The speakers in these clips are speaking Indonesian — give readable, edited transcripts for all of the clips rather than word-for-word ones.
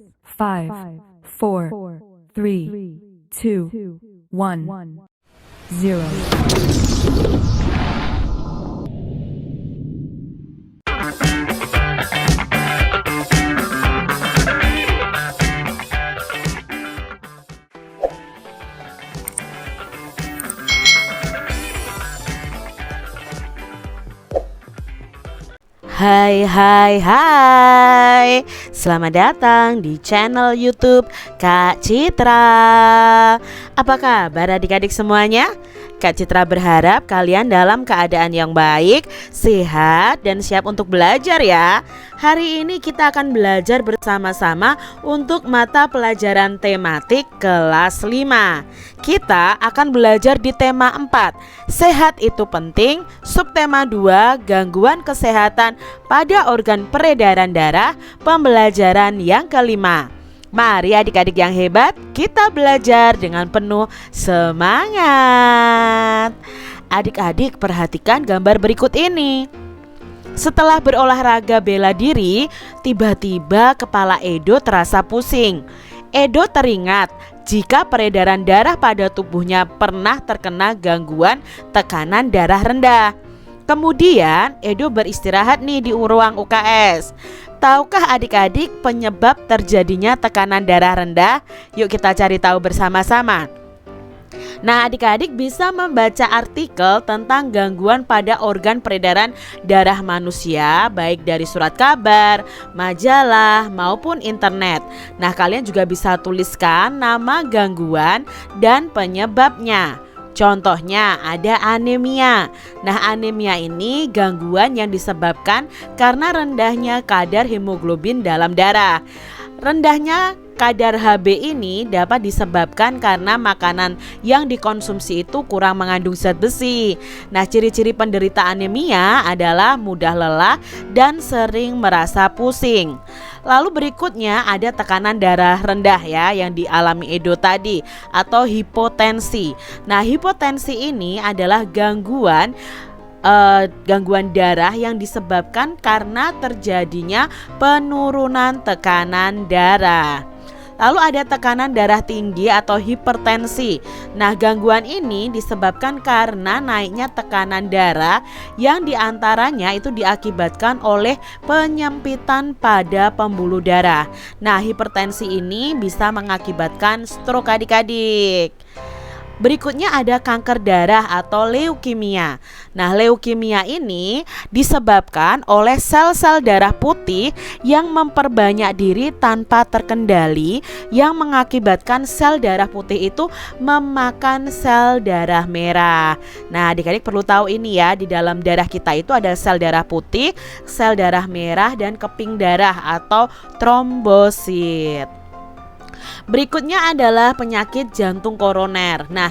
5, 4, 3, 2, 1, 0. Hai hai hai, selamat datang di channel YouTube Kak Citra. Apa kabar adik-adik semuanya? Kak Citra berharap kalian dalam keadaan yang baik, sehat, dan siap untuk belajar ya. Hari ini kita akan belajar bersama-sama untuk mata pelajaran tematik kelas 5. Kita akan belajar di tema 4, sehat itu penting, subtema 2, gangguan kesehatan pada organ peredaran darah, pembelajaran yang kelima. Mari adik-adik yang hebat, kita belajar dengan penuh semangat. Adik-adik perhatikan gambar berikut ini. Setelah berolahraga bela diri, tiba-tiba kepala Edo terasa pusing. Edo teringat jika peredaran darah pada tubuhnya pernah terkena gangguan tekanan darah rendah. Kemudian Edo beristirahat nih di ruang UKS. Tahukah adik-adik penyebab terjadinya tekanan darah rendah? Yuk kita cari tahu bersama-sama. Nah, adik-adik bisa membaca artikel tentang gangguan pada organ peredaran darah manusia, baik dari surat kabar, majalah, maupun internet. Nah, kalian juga bisa tuliskan nama gangguan dan penyebabnya. Contohnya ada anemia. Nah, anemia ini gangguan yang disebabkan karena rendahnya kadar hemoglobin dalam darah. Rendahnya kadar Hb ini dapat disebabkan karena makanan yang dikonsumsi itu kurang mengandung zat besi. Nah, ciri-ciri penderita anemia adalah mudah lelah dan sering merasa pusing. Lalu berikutnya ada tekanan darah rendah ya yang dialami Edo tadi, atau hipotensi. Nah, hipotensi ini adalah gangguan darah yang disebabkan karena terjadinya penurunan tekanan darah. Lalu ada tekanan darah tinggi atau hipertensi. Nah, gangguan ini disebabkan karena naiknya tekanan darah yang diantaranya itu diakibatkan oleh penyempitan pada pembuluh darah. Nah, hipertensi ini bisa mengakibatkan stroke adik-adik. Berikutnya ada kanker darah atau leukemia. Nah, leukemia ini disebabkan oleh sel-sel darah putih yang memperbanyak diri tanpa terkendali, yang mengakibatkan sel darah putih itu memakan sel darah merah. Nah, adik-adik perlu tahu ini ya, di dalam darah kita itu ada sel darah putih, sel darah merah, dan keping darah atau trombosit. Berikutnya adalah penyakit jantung koroner. Nah,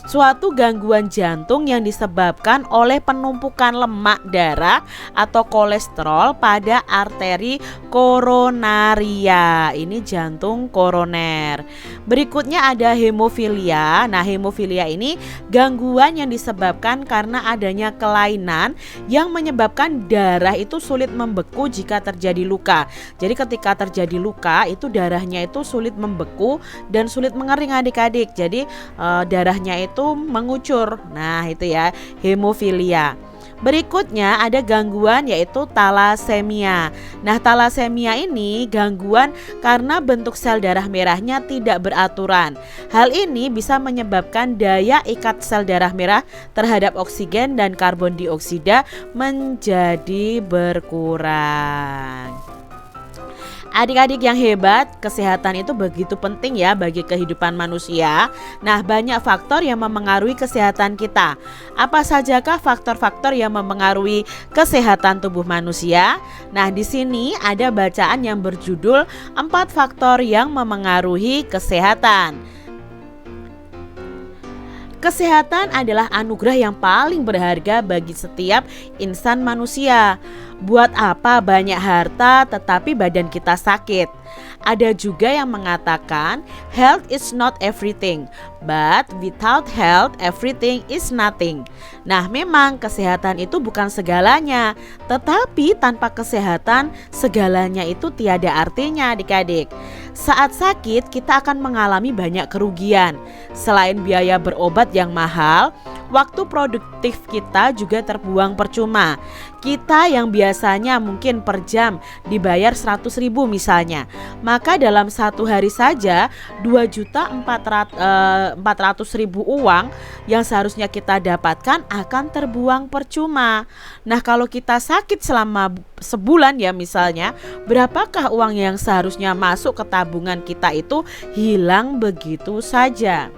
suatu gangguan jantung yang disebabkan oleh penumpukan lemak darah atau kolesterol pada arteri koronaria. Ini jantung koroner. Berikutnya ada hemofilia. Nah, hemofilia ini gangguan yang disebabkan karena adanya kelainan yang menyebabkan darah itu sulit membeku jika terjadi luka. Jadi ketika terjadi luka itu darahnya itu sulit membeku dan sulit mengering adik-adik. Jadi darahnya itu mengucur. Nah, itu ya hemofilia. Berikutnya ada gangguan yaitu talasemia. Nah, talasemia ini gangguan karena bentuk sel darah merahnya tidak beraturan. Hal ini bisa menyebabkan daya ikat sel darah merah terhadap oksigen dan karbon dioksida menjadi berkurang. Adik-adik yang hebat, kesehatan itu begitu penting ya bagi kehidupan manusia. Nah, banyak faktor yang memengaruhi kesehatan kita. Apa sajakah faktor-faktor yang memengaruhi kesehatan tubuh manusia? Nah, di sini ada bacaan yang berjudul 4 faktor yang memengaruhi kesehatan. Kesehatan adalah anugerah yang paling berharga bagi setiap insan manusia. Buat apa banyak harta tetapi badan kita sakit? Ada juga yang mengatakan health is not everything, but without health everything is nothing. Nah, memang kesehatan itu bukan segalanya, tetapi tanpa kesehatan segalanya itu tiada artinya adik-adik. Saat sakit kita akan mengalami banyak kerugian. Selain biaya berobat yang mahal, waktu produktif kita juga terbuang percuma. Kita yang biasanya mungkin per jam dibayar 100.000 misalnya, maka dalam satu hari saja 2.400.000 uang yang seharusnya kita dapatkan akan terbuang percuma. Nah, kalau kita sakit selama sebulan ya misalnya, berapakah uang yang seharusnya masuk ke tabungan kita itu hilang begitu saja.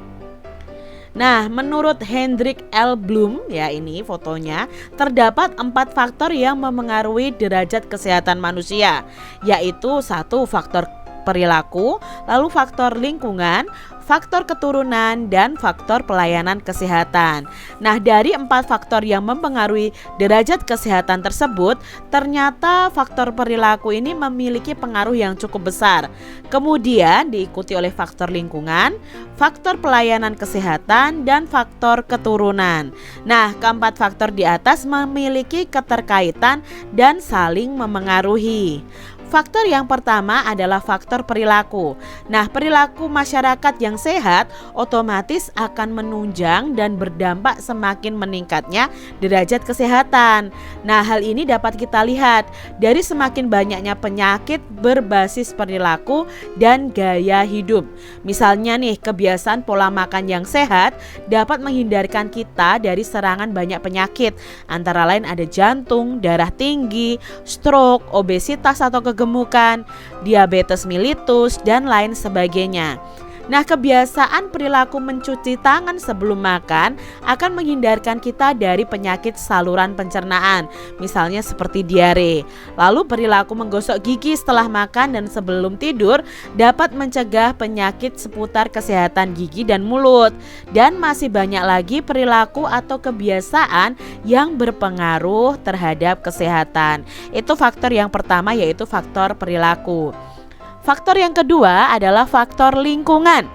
Nah, menurut Hendrik L. Bloom, ya ini fotonya, terdapat 4 faktor yang memengaruhi derajat kesehatan manusia, yaitu 1. Faktor perilaku, lalu faktor lingkungan, faktor keturunan, dan faktor pelayanan kesehatan. Nah, dari 4 faktor yang mempengaruhi derajat kesehatan tersebut, ternyata faktor perilaku ini memiliki pengaruh yang cukup besar. Kemudian diikuti oleh faktor lingkungan, faktor pelayanan kesehatan, dan faktor keturunan. Nah, keempat faktor di atas memiliki keterkaitan dan saling memengaruhi. Faktor yang pertama adalah faktor perilaku. Nah, perilaku masyarakat yang sehat otomatis akan menunjang dan berdampak semakin meningkatnya derajat kesehatan. Nah, hal ini dapat kita lihat dari semakin banyaknya penyakit berbasis perilaku dan gaya hidup. Misalnya nih, kebiasaan pola makan yang sehat dapat menghindarkan kita dari serangan banyak penyakit, antara lain ada jantung, darah tinggi, stroke, obesitas atau kegemukan, diabetes mellitus, dan lain sebagainya. Nah, kebiasaan perilaku mencuci tangan sebelum makan akan menghindarkan kita dari penyakit saluran pencernaan, misalnya seperti diare. Lalu perilaku menggosok gigi setelah makan dan sebelum tidur dapat mencegah penyakit seputar kesehatan gigi dan mulut. Dan masih banyak lagi perilaku atau kebiasaan yang berpengaruh terhadap kesehatan. Itu faktor yang pertama, yaitu faktor perilaku. Faktor yang kedua adalah faktor lingkungan.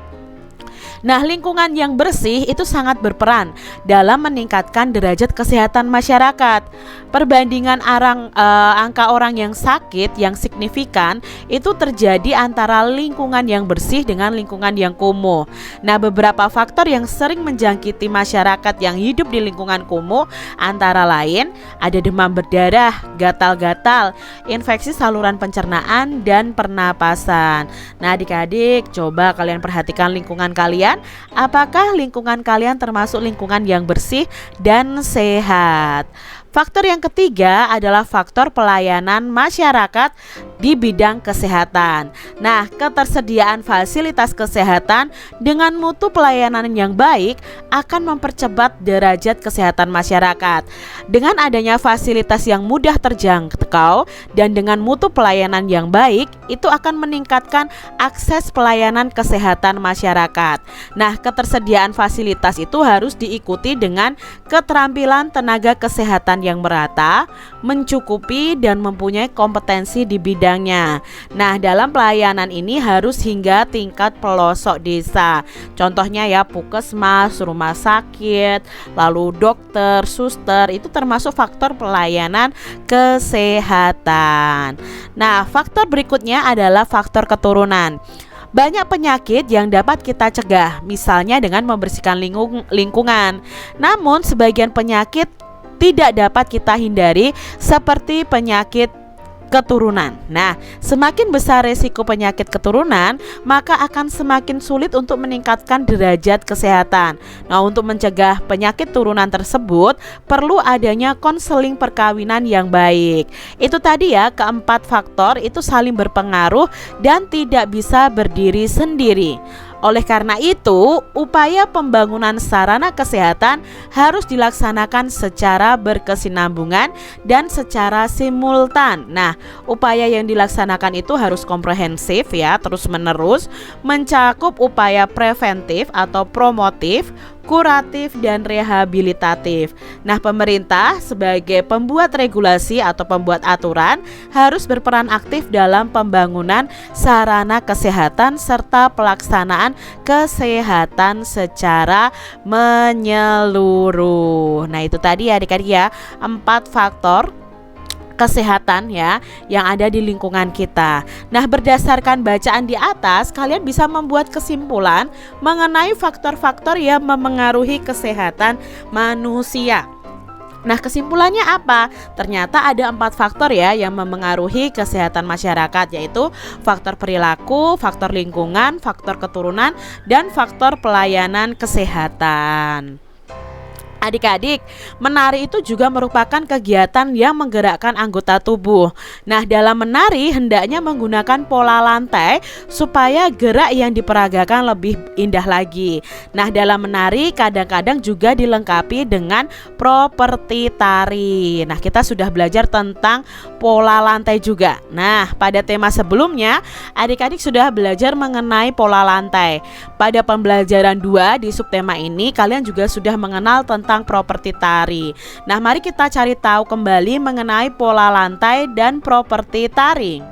Nah, lingkungan yang bersih itu sangat berperan dalam meningkatkan derajat kesehatan masyarakat. Perbandingan angka orang yang sakit yang signifikan itu terjadi antara lingkungan yang bersih dengan lingkungan yang kumuh. Nah, beberapa faktor yang sering menjangkiti masyarakat yang hidup di lingkungan kumuh antara lain ada demam berdarah, gatal-gatal, infeksi saluran pencernaan, dan pernapasan. Nah, adik-adik, coba kalian perhatikan lingkungan kalian. Apakah lingkungan kalian termasuk lingkungan yang bersih dan sehat? Faktor yang ketiga adalah faktor pelayanan masyarakat di bidang kesehatan. Nah, ketersediaan fasilitas kesehatan dengan mutu pelayanan yang baik akan mempercepat derajat kesehatan masyarakat. Dengan adanya fasilitas yang mudah terjangkau dan dengan mutu pelayanan yang baik, itu akan meningkatkan akses pelayanan kesehatan masyarakat. Nah, ketersediaan fasilitas itu harus diikuti dengan keterampilan tenaga kesehatan yang merata, mencukupi, dan mempunyai kompetensi di bidangnya. Nah, dalam pelayanan ini harus hingga tingkat pelosok desa. Contohnya ya, puskesmas, rumah sakit, lalu dokter, suster, itu termasuk faktor pelayanan kesehatan. Nah, faktor berikutnya adalah faktor keturunan. Banyak penyakit yang dapat kita cegah, misalnya dengan membersihkan lingkungan. Namun sebagian penyakit tidak dapat kita hindari, seperti penyakit keturunan. Nah, semakin besar resiko penyakit keturunan, maka akan semakin sulit untuk meningkatkan derajat kesehatan. Nah, untuk mencegah penyakit turunan tersebut, perlu adanya konseling perkawinan yang baik. Itu tadi ya, keempat faktor itu saling berpengaruh dan tidak bisa berdiri sendiri. Oleh karena itu, upaya pembangunan sarana kesehatan harus dilaksanakan secara berkesinambungan dan secara simultan. Nah, upaya yang dilaksanakan itu harus komprehensif ya, terus-menerus, mencakup upaya preventif atau promotif, kuratif, dan rehabilitatif. Nah, pemerintah sebagai pembuat regulasi atau pembuat aturan harus berperan aktif dalam pembangunan sarana kesehatan serta pelaksanaan kesehatan secara menyeluruh. Nah, itu tadi ya adik-adik ya, 4 faktor kesehatan ya yang ada di lingkungan kita. Nah, berdasarkan bacaan di atas, kalian bisa membuat kesimpulan mengenai faktor-faktor yang memengaruhi kesehatan manusia. Nah, kesimpulannya apa? Ternyata ada 4 faktor ya yang memengaruhi kesehatan masyarakat, yaitu faktor perilaku, faktor lingkungan, faktor keturunan, dan faktor pelayanan kesehatan. Adik-adik, menari itu juga merupakan kegiatan yang menggerakkan anggota tubuh. Nah, dalam menari hendaknya menggunakan pola lantai supaya gerak yang diperagakan lebih indah lagi. Nah, dalam menari kadang-kadang juga dilengkapi dengan properti tari. Nah, kita sudah belajar tentang pola lantai juga. Nah, pada tema sebelumnya, adik-adik sudah belajar mengenai pola lantai. Pada pembelajaran 2 di subtema ini, kalian juga sudah mengenal tentang properti tari. Nah, mari kita cari tahu kembali mengenai pola lantai dan properti tari.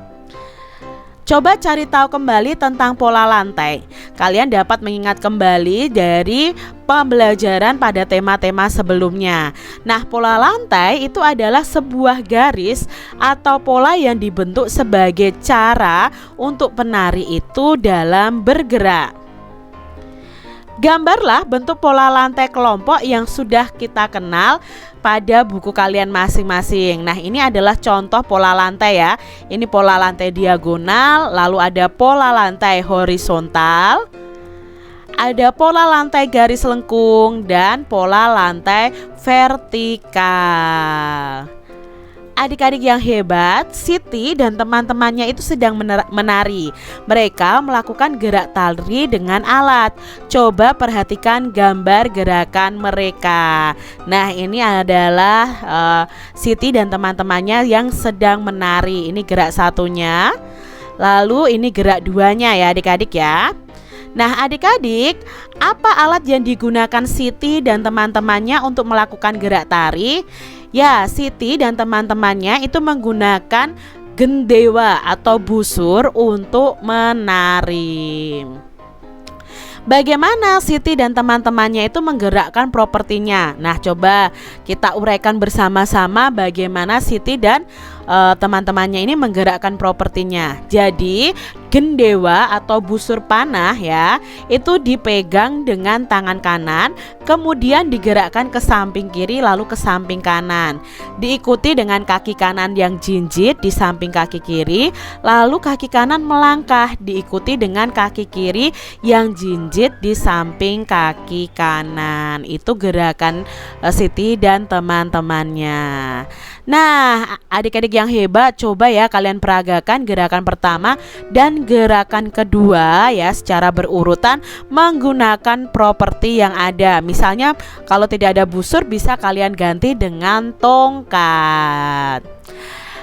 Coba cari tahu kembali tentang pola lantai. Kalian dapat mengingat kembali dari pembelajaran pada tema-tema sebelumnya. Nah, pola lantai itu adalah sebuah garis atau pola yang dibentuk sebagai cara untuk penari itu dalam bergerak. Gambarlah bentuk pola lantai kelompok yang sudah kita kenal pada buku kalian masing-masing. Nah, ini adalah contoh pola lantai ya. Ini pola lantai diagonal, lalu ada pola lantai horizontal, ada pola lantai garis lengkung, dan pola lantai vertikal. Adik-adik yang hebat, Siti dan teman-temannya itu sedang menari. Mereka melakukan gerak tari dengan alat. Coba perhatikan gambar gerakan mereka. Nah, ini adalah Siti dan teman-temannya yang sedang menari. Ini gerak satunya, lalu ini gerak duanya ya adik-adik ya. Nah, adik-adik, apa alat yang digunakan Siti dan teman-temannya untuk melakukan gerak tari? Ya, Siti dan teman-temannya itu menggunakan gendewa atau busur untuk menari. Bagaimana Siti dan teman-temannya itu menggerakkan propertinya? Nah, coba kita uraikan bersama-sama bagaimana Siti dan teman-temannya ini menggerakkan propertinya. Jadi, gendewa atau busur panah ya, itu dipegang dengan tangan kanan, kemudian digerakkan ke samping kiri lalu ke samping kanan. Diikuti dengan kaki kanan yang jinjit di samping kaki kiri, lalu kaki kanan melangkah, diikuti dengan kaki kiri yang jinjit di samping kaki kanan. Itu gerakan Siti dan teman-temannya. Nah, adik-adik yang hebat, coba ya kalian peragakan gerakan pertama dan gerakan kedua ya secara berurutan menggunakan properti yang ada. Misalnya kalau tidak ada busur bisa kalian ganti dengan tongkat.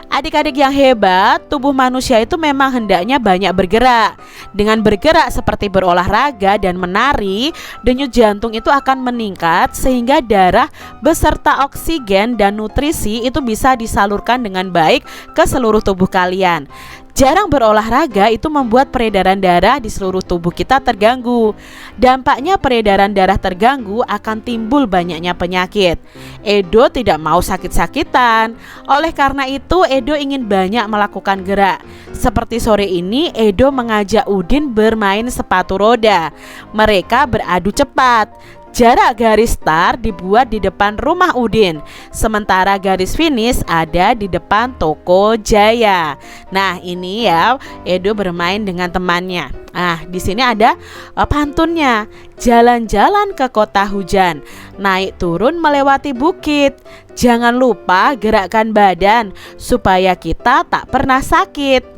Adik-adik yang hebat, tubuh manusia itu memang hendaknya banyak bergerak. Dengan bergerak seperti berolahraga dan menari, denyut jantung itu akan meningkat sehingga darah beserta oksigen dan nutrisi itu bisa disalurkan dengan baik ke seluruh tubuh kalian. Jarang berolahraga itu membuat peredaran darah di seluruh tubuh kita terganggu. Dampaknya peredaran darah terganggu akan timbul banyaknya penyakit. Edo tidak mau sakit-sakitan. Oleh karena itu Edo ingin banyak melakukan gerak. Seperti sore ini Edo mengajak Udin bermain sepatu roda. Mereka beradu cepat. Jarak garis start dibuat di depan rumah Udin, sementara garis finish ada di depan toko Jaya. Nah, ini ya Edo bermain dengan temannya. Nah, di sini ada pantunnya. Jalan-jalan ke kota hujan, naik turun melewati bukit. Jangan lupa gerakkan badan supaya kita tak pernah sakit.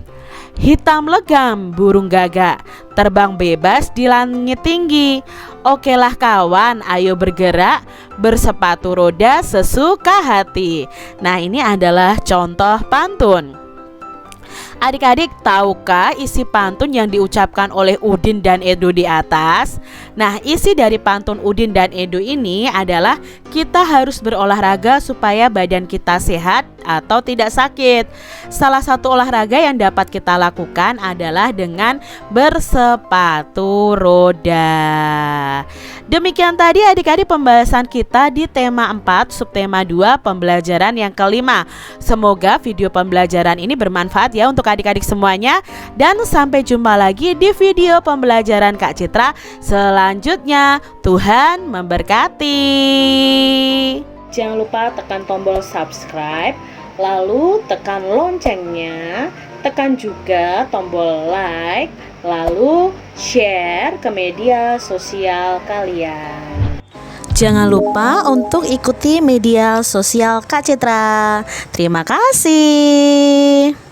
Hitam legam burung gagak, terbang bebas di langit tinggi. Okelah kawan, ayo bergerak, bersepatu roda sesuka hati. Nah, ini adalah contoh pantun. Adik-adik, tahukah isi pantun yang diucapkan oleh Udin dan Edo di atas? Nah, isi dari pantun Udin dan Edo ini adalah kita harus berolahraga supaya badan kita sehat atau tidak sakit. Salah satu olahraga yang dapat kita lakukan adalah dengan bersepatu roda. Demikian tadi adik-adik pembahasan kita di tema 4 subtema 2 pembelajaran yang kelima. Semoga video pembelajaran ini bermanfaat ya untuk adik-adik semuanya. Dan sampai jumpa lagi di video pembelajaran Kak Citra selanjutnya. Tuhan memberkati. Jangan lupa tekan tombol subscribe, lalu tekan loncengnya, tekan juga tombol like, lalu share ke media sosial kalian. Jangan lupa untuk ikuti media sosial Kak Citra. Terima kasih.